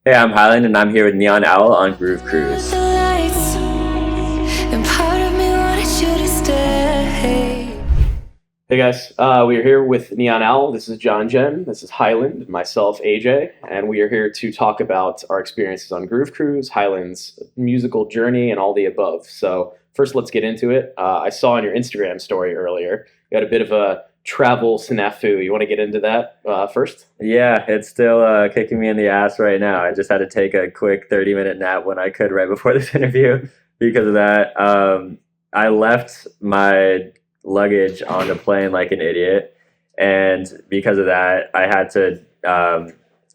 Hey, I'm Highlnd, and I'm here with Neon Owl on Groove Cruise. Hey guys, we are here with Neon Owl. This is John Jen. This is Highlnd, and myself, AJ, and we are here to talk about our experiences on Groove Cruise, Highlnd's musical journey, and all the above. So first, let's get into it. I saw on your Instagram story earlier, you had a bit of a travel snafu. You want to get into that first? Yeah, it's still kicking me in the ass right now. I just had to take a quick 30-minute nap when I could right before this interview because of that. I left my luggage on the plane like an idiot, and because of that I had to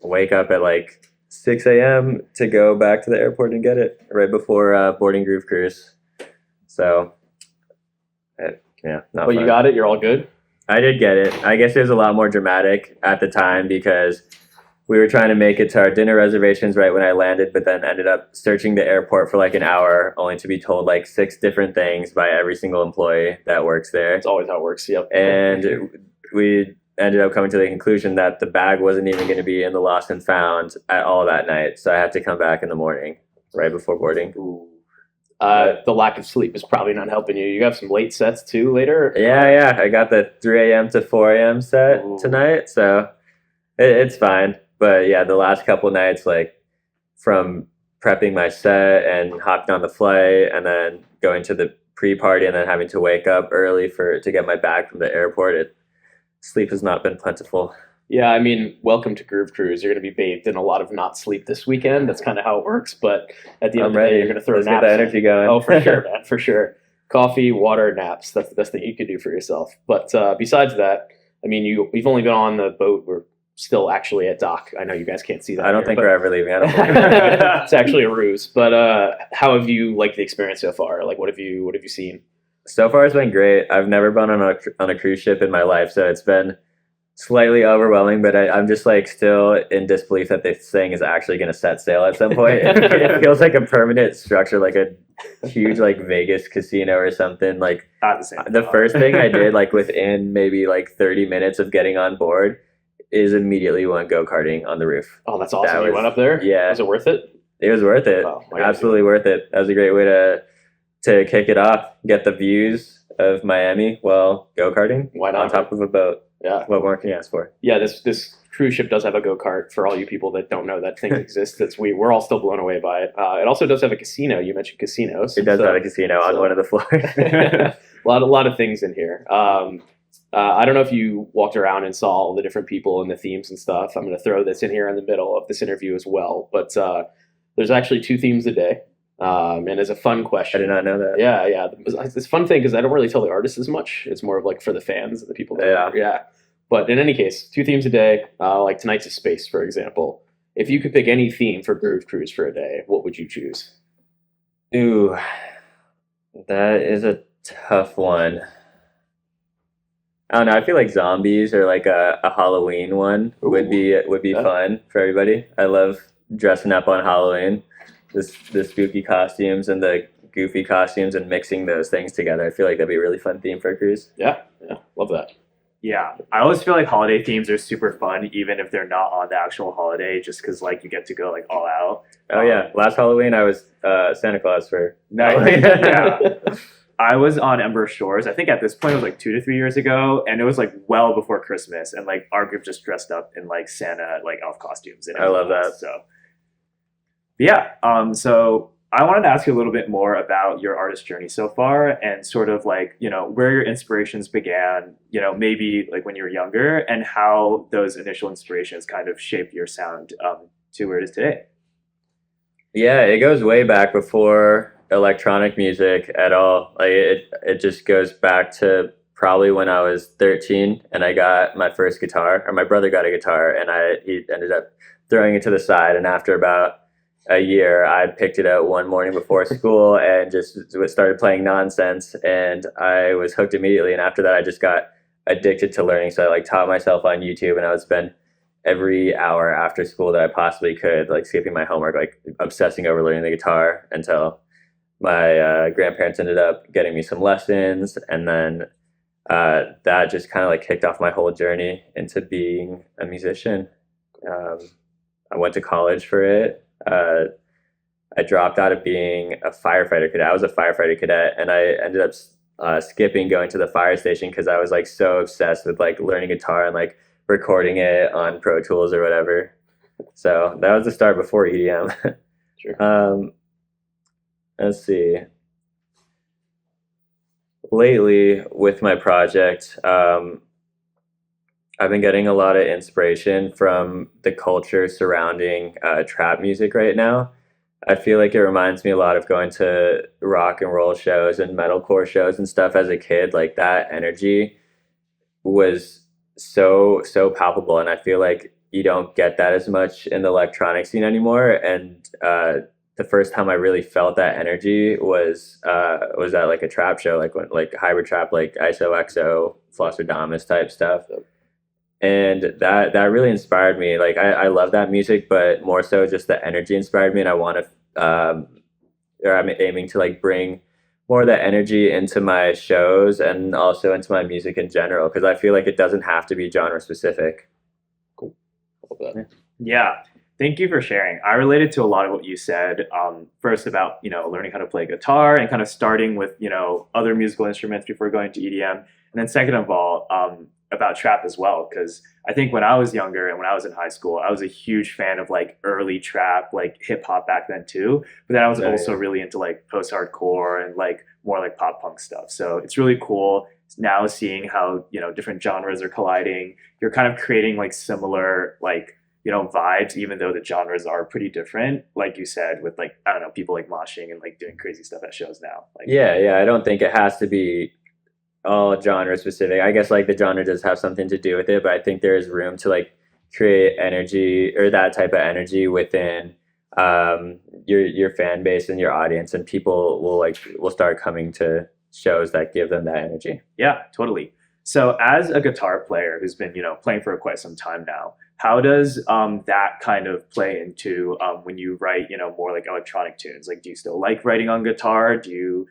wake up at like 6 a.m. to go back to the airport and get it right before boarding Groove Cruise. So yeah, not But fun. you got it. You're all good. I did get it. I guess it was a lot more dramatic at the time because we were trying to make it to our dinner reservations right when I landed, but then ended up searching the airport for like an hour, only to be told like 6 different things by every single employee that works there. That's always how it works. Yep. And we ended up coming to the conclusion that the bag wasn't even going to be in the lost and found at all that night. So I had to come back in the morning right before boarding. Ooh. The lack of sleep is probably not helping you. You have some late sets too later? Yeah. I got the 3 a.m. to 4 a.m. set tonight, so it's fine. But yeah, the last couple nights, like from prepping my set and hopping on the flight and then going to the pre-party and then having to wake up early to get my bag from the airport, sleep has not been plentiful. Yeah, I mean, welcome to Groove Cruise. You're going to be bathed in a lot of not sleep this weekend. That's kind of how it works. But at the end of the day, you're going to throw Let's naps. get that energy going. Oh, for sure, man, for sure. Coffee, water, naps. That's the best thing you could do for yourself. But besides that, I mean, we've only been on the boat. We're still actually at dock. I know you guys can't see that. I don't think we're ever leaving. I don't think it's actually a ruse. But how have you liked the experience so far? Like, what have you seen? So far, it's been great. I've never been on a cruise ship in my life, so it's been slightly overwhelming, but I'm just like still in disbelief that this thing is actually going to set sail at some point. It feels like a permanent structure, like a huge like Vegas casino or something. Like the first thing I did, like within maybe like 30 minutes of getting on board, is immediately went go-karting on the roof. Oh, that's awesome. You went up there? Yeah. Was it worth it? It was worth it. Oh, absolutely worth it. That was a great way to kick it off, get the views of Miami while go-karting. Why not? On top of a boat. Yeah. What more can you ask for? Yeah, this cruise ship does have a go-kart. For all you people that don't know that thing exists, we're all still blown away by it. It also does have a casino. You mentioned casinos. It does have a casino on one of the floors. a lot of things in here. I don't know if you walked around and saw all the different people and the themes and stuff. I'm going to throw this in here in the middle of this interview as well. But there's actually 2 themes a day. And as a fun question. I did not know that. Yeah. It's a fun thing because I don't really tell the artists as much. It's more of like for the fans and the people. Yeah. But in any case, 2 themes a day. Like tonight's is space, for example. If you could pick any theme for Groove Cruise for a day, what would you choose? Ooh, that is a tough one. I don't know. I feel like zombies or like a Halloween one would be fun for everybody. I love dressing up on Halloween. The spooky costumes and the goofy costumes and mixing those things together. I feel like that'd be a really fun theme for a cruise. Yeah, love that. Yeah, I always feel like holiday themes are super fun, even if they're not on the actual holiday, just because like you get to go like all out. Oh yeah, last Halloween I was Santa Claus for. Yeah, I was on Ember Shores. I think at this point it was like 2 to 3 years ago, and it was like well before Christmas, and like our group just dressed up in like Santa like elf costumes. And I love that. So yeah, so I wanted to ask you a little bit more about your artist journey so far and sort of like, where your inspirations began, maybe like when you were younger and how those initial inspirations kind of shaped your sound to where it is today. Yeah, it goes way back before electronic music at all. Like it just goes back to probably when I was 13 and I got my first guitar, or my brother got a guitar, and he ended up throwing it to the side, and after about a year, I picked it up one morning before school and just started playing nonsense, and I was hooked immediately. And after that, I just got addicted to learning. So I like taught myself on YouTube, and I would spend every hour after school that I possibly could, like skipping my homework, like obsessing over learning the guitar until my grandparents ended up getting me some lessons. And then that just kind of like kicked off my whole journey into being a musician. I went to college for it. I dropped out of being a firefighter cadet. I was a firefighter cadet, and I ended up skipping going to the fire station because I was like so obsessed with like learning guitar and like recording it on Pro Tools or whatever. So that was the start before EDM. Sure. Let's see. Lately, with my project, I've been getting a lot of inspiration from the culture surrounding trap music right now. I feel like it reminds me a lot of going to rock and roll shows and metalcore shows and stuff as a kid. Like that energy was so palpable, and I feel like you don't get that as much in the electronic scene anymore. And the first time I really felt that energy was at like a trap show, like when like hybrid trap, like ISO XO, Flosstradamus type stuff. And that really inspired me. Like I love that music, but more so just the energy inspired me, and I want to or I'm aiming to like bring more of that energy into my shows and also into my music in general, because I feel like it doesn't have to be genre specific. Cool. Love that. Yeah. Thank you for sharing. I related to a lot of what you said. First about, learning how to play guitar and kind of starting with, other musical instruments before going to EDM. And then second of all, about trap as well, because I think when I was younger and when I was in high school, I was a huge fan of like early trap, like hip hop back then too. But then I was also really into like post hardcore and like more like pop punk stuff. So it's really cool now seeing how, different genres are colliding. You're kind of creating like similar like, vibes, even though the genres are pretty different, like you said, with like, I don't know, people like moshing and like doing crazy stuff at shows now. Like, Yeah, I don't think it has to be all genre specific. I guess like the genre does have something to do with it, but I think there is room to like create energy or that type of energy within your fan base and your audience, and people will start coming to shows that give them that energy. Yeah, totally. So as a guitar player who's been, playing for quite some time now, how does that kind of play into when you write, more like electronic tunes? Like, do you still like writing on guitar? Do you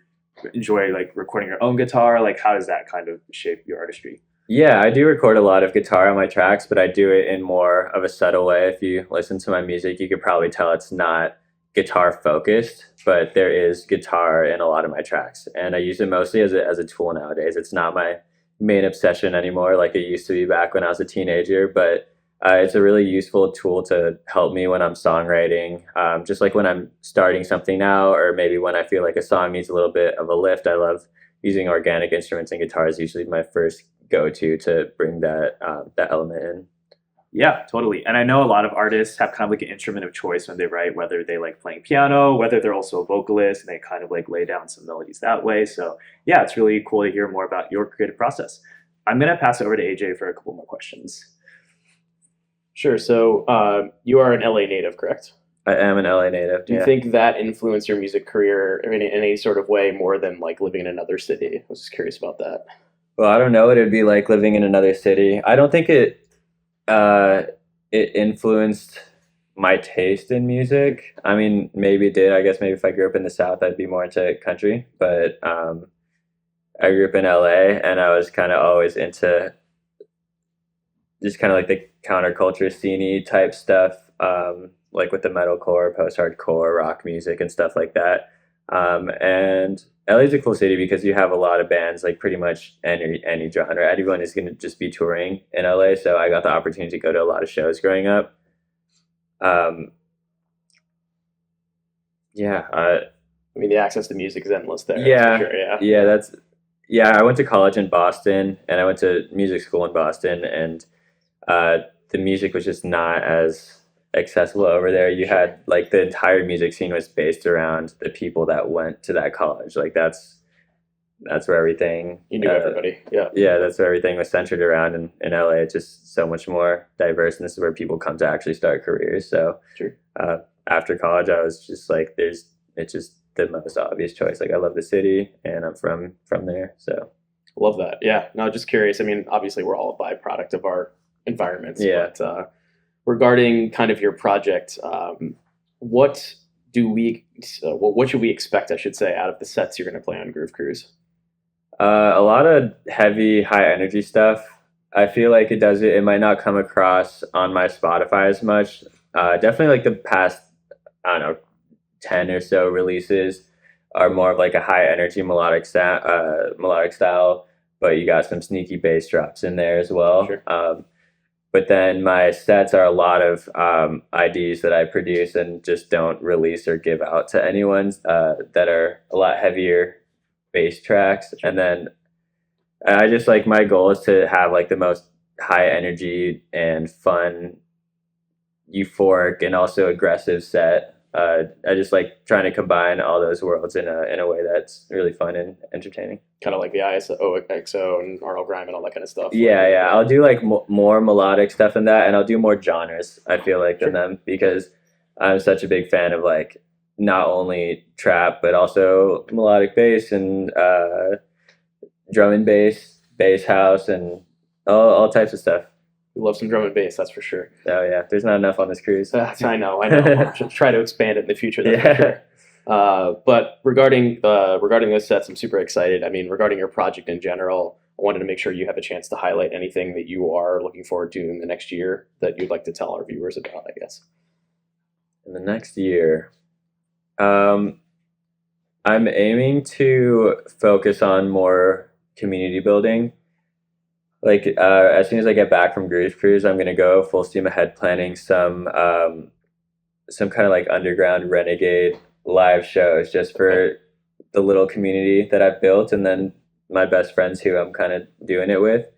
enjoy like recording your own guitar? Like, how does that kind of shape your artistry? Yeah, I do record a lot of guitar on my tracks, but I do it in more of a subtle way. If you listen to my music, you could probably tell it's not guitar focused, but there is guitar in a lot of my tracks, and I use it mostly as a tool nowadays. It's not my main obsession anymore like it used to be back when I was a teenager, but it's a really useful tool to help me when I'm songwriting, just like when I'm starting something now, or maybe when I feel like a song needs a little bit of a lift. I love using organic instruments, and guitar is usually my first go-to to bring that element in. Yeah, totally. And I know a lot of artists have kind of like an instrument of choice when they write, whether they like playing piano, whether they're also a vocalist, and they kind of like lay down some melodies that way. So yeah, it's really cool to hear more about your creative process. I'm going to pass it over to AJ for a couple more questions. Sure. So you are an LA native, correct? I am an LA native. Do you think that influenced your music career in any sort of way more than like living in another city? I was just curious about that. Well, I don't know what it'd be like living in another city. I don't think it influenced my taste in music. I mean, maybe it did. I guess maybe if I grew up in the South, I'd be more into country. But I grew up in LA, and I was kind of always into just kind of like the counterculture scene type stuff, like with the metalcore, post-hardcore, rock music, and stuff like that. And LA's a cool city because you have a lot of bands, like pretty much any genre. Everyone is going to just be touring in LA, so I got the opportunity to go to a lot of shows growing up. Yeah, I mean, the access to music is endless there. Yeah, for sure, yeah. I went to college in Boston, and I went to music school in Boston, and the music was just not as accessible over there. You had like the entire music scene was based around the people that went to that college. Like that's where everything. You knew everybody. Yeah. Yeah, that's where everything was centered around. In LA, it's just so much more diverse, and this is where people come to actually start careers. So True. After college, I was just like, it's just the most obvious choice. Like I love the city, and I'm from there. So love that. Yeah. No, just curious. I mean, obviously, we're all a byproduct of our environments. Yeah. But regarding kind of your project, what should we expect, I should say, out of the sets you're going to play on Groove Cruise? A lot of heavy, high energy stuff. I feel like it might not come across on my Spotify as much, Definitely like the past, I don't know, 10 or so releases are more of like a high energy melodic style, but you got some sneaky bass drops in there as well. Sure. But then my sets are a lot of IDs that I produce and just don't release or give out to anyone, that are a lot heavier bass tracks. And then I just like, my goal is to have like the most high energy and fun, euphoric and also aggressive set. I just like trying to combine all those worlds in a way that's really fun and entertaining. Kind of like the ISO and RL Grime and all that kind of stuff. Yeah, yeah. I'll do like more melodic stuff than that, and I'll do more genres, I feel like, than them, because I'm such a big fan of like not only trap but also melodic bass and drum and bass house, and all types of stuff. We love some drum and bass, that's for sure. Oh yeah, there's not enough on this cruise. I know. I'll try to expand it in the future. That's for sure. But regarding those sets, I'm super excited. I mean, regarding your project in general, I wanted to make sure you have a chance to highlight anything that you are looking forward to in the next year that you'd like to tell our viewers about, I guess. In the next year, I'm aiming to focus on more community building. Like, as soon as I get back from Groove Cruise, I'm gonna go full steam ahead planning some kind of like underground renegade live shows just for the little community that I've built, and then my best friends who I'm kind of doing it with.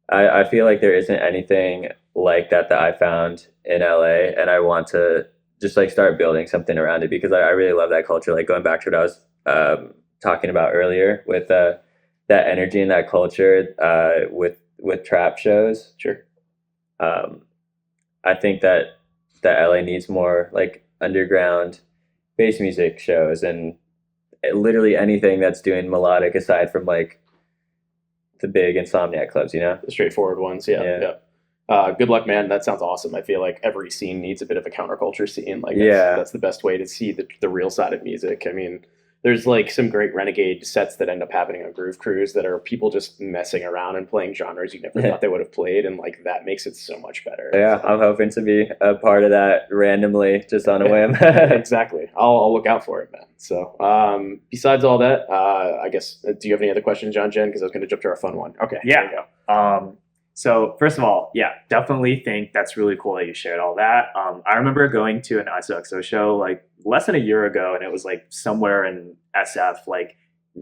I feel like there isn't anything like that I found in LA, and I want to just like start building something around it, because I really love that culture. Like, going back to what I was talking about earlier with that energy and that culture, with trap shows. Sure. I think that LA needs more like underground bass music shows, and literally anything that's doing melodic aside from like the big Insomniac clubs, The straightforward ones. Yeah. Good luck, man. That sounds awesome. I feel like every scene needs a bit of a counterculture scene. Like, that's the best way to see the real side of music. I mean, there's like some great renegade sets that end up happening on Groove Cruise that are people just messing around and playing genres you never thought they would have played, and like that makes it so much better. Yeah, I'm hoping to be a part of that randomly, just on a whim. Exactly. I'll look out for it, man. So, besides all that, I guess, do you have any other questions, John Jen? Because I was going to jump to our fun one. Okay. Yeah. There you go. So first of all, yeah, definitely think that's really cool that you shared all that. I remember going to an ISOXO show like less than a year ago, and it was like somewhere in SF, like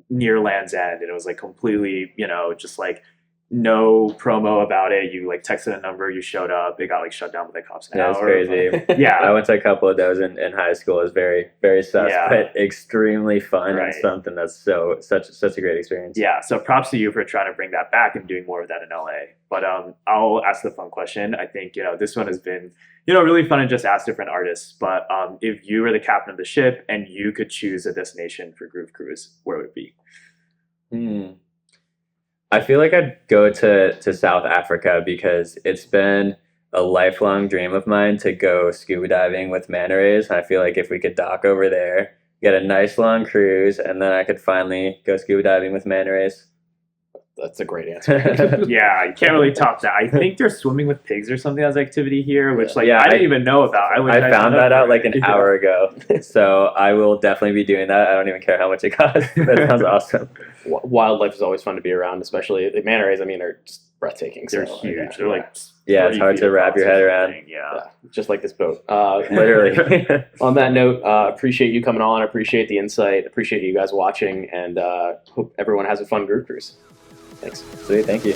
near Land's End, and it was like completely, just like no promo about it. You like texted a number, you showed up, it got like shut down by the cops. Yeah, it's crazy. Yeah, I went to a couple of those in high school. It was very, very sus, but extremely fun, and something that's such a great experience. Yeah, so props to you for trying to bring that back and doing more of that in LA. But I'll ask the fun question. I think this one has been really fun and just ask different artists. But if you were the captain of the ship and you could choose a destination for Groove Cruise, where would it be? I feel like I'd go to South Africa, because it's been a lifelong dream of mine to go scuba diving with manta rays. I feel like if we could dock over there, get a nice long cruise, and then I could finally go scuba diving with manta rays. That's a great answer. Yeah, you can't really top that. I think they're swimming with pigs or something as activity here, which I didn't even know about. I found that out like an hour ago. So I will definitely be doing that. I don't even care how much it costs. That sounds awesome. Wildlife is always fun to be around, especially the manta rays. I mean, are just breathtaking. They're huge. They're like it's hard to wrap your head around. Yeah, just like this boat. Literally. On that note, appreciate you coming on. Appreciate the insight. Appreciate you guys watching, and hope everyone has a fun Groove Cruise. Thanks. Sweet, thank you.